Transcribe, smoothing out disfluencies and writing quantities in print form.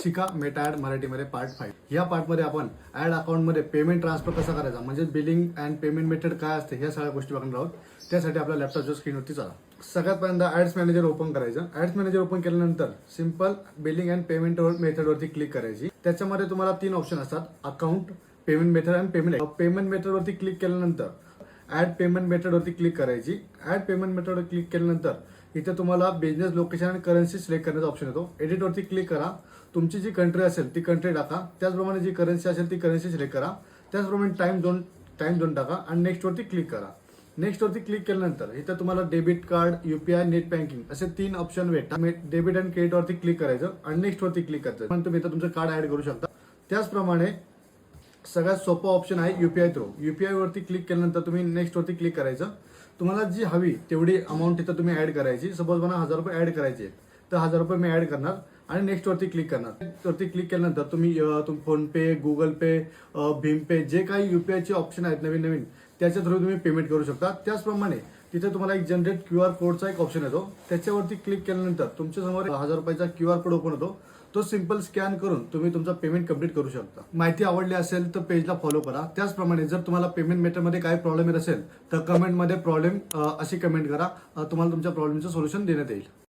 शिका Meta add मराठीमध्ये part 5. या पार्टमध्ये आपण ऍड अकाउंटमध्ये पेमेंट ट्रान्सफर कसा करायचा म्हणजे बिलिंग अँड पेमेंट मेथड काय असते ह्या सगळ्या गोष्टी बघणार आहोत. त्यासाठी आपल्या लॅपटॉपच्या स्क्रीनवरती चला. सगळ्यात पहिल्यांदा ऍड्स मॅनेजर ओपन करायचं. ऍड्स मॅनेजर ओपन केल्यानंतर सिंपल बिलिंग अँड पेमेंट मेथडवरती क्लिक करायची. त्याच्यामध्ये तुम्हाला 3 ऑप्शन असतात, अकाउंट, पेमेंट मेथड आणि पेमेंट. पेमेंट मेथडवरती क्लिक केल्यानंतर ऍड पेमेंट मेथडवरती क्लिक करायची. ऍड पेमेंट मेथडवर क्लिक केल्यानंतर इथे तुम्हाला बिझनेस लोकेशन आणि करन्सी सिलेक्ट करण्याचा ऑप्शन येतो. एडिटवरती क्लिक करा. तुमची जी कंट्री असेल ती कंट्री टाका. त्याचप्रमाणे जी करन्सी असेल ती करन्सी सिलेक्ट करा. त्याचप्रमाणे टाइम झोन टाका आणि नेक्स्ट वरती क्लिक करा. नेक्स्ट वरती क्लिक केल्यानंतर इथे तुम्हाला debit card, UPI, net banking असे 3 ऑप्शन भेटतात. डेबिट अँड क्रेडिट वरती क्लिक करायचं आणि नेक्स्ट वरती क्लिक करायचं. पण तुम्ही इथं तुमचं कार्ड ऍड करू शकता. त्याचप्रमाणे सगळ्यात सोपा ऑप्शन आहे यूपीआय थ्रू. यूपीआय वरती क्लिक केल्यानंतर तुम्ही नेक्स्ट वरती क्लिक करायचं. तुम्हाला जी हवी तेवढी अमाऊंट इथं तुम्ही ऍड करायची. सपोज मला 1000 रुपये ऍड करायचे तर 1000 रुपये मी ऍड करणार आणि नेक्स्ट वरती क्लिक करणार. वरती क्लिक केल्यानंतर तुम्ही फोन पे, गुगल पे, भीम पे जे काही यूपीआयचे ऑप्शन आहेत नवीन त्याच्या थ्रू तुम्ही पेमेंट करू शकता. त्याचप्रमाणे तिथे तुम्हाला एक जनरेट क्यूआर कोडचा एक ऑप्शन येतो. त्याच्यावरती क्लिक केल्यानंतर तुमच्या समोर 1000 रुपयाचा क्यूआर कोड ओपन होतो. तो सिंपल स्कॅन करून तुम्ही तुमचा पेमेंट कंप्लीट करू शकता. माहिती आवडली असेल तर पेजला फॉलो करा. त्याचप्रमाणे जर तुम्हाला पेमेंट मेथडमध्ये काही प्रॉब्लेम येत असेल तर कमेंटमध्ये प्रॉब्लेम अशी कमेंट करा. तुम्हाला तुमच्या प्रॉब्लेमचं सोल्युशन देण्यात येईल.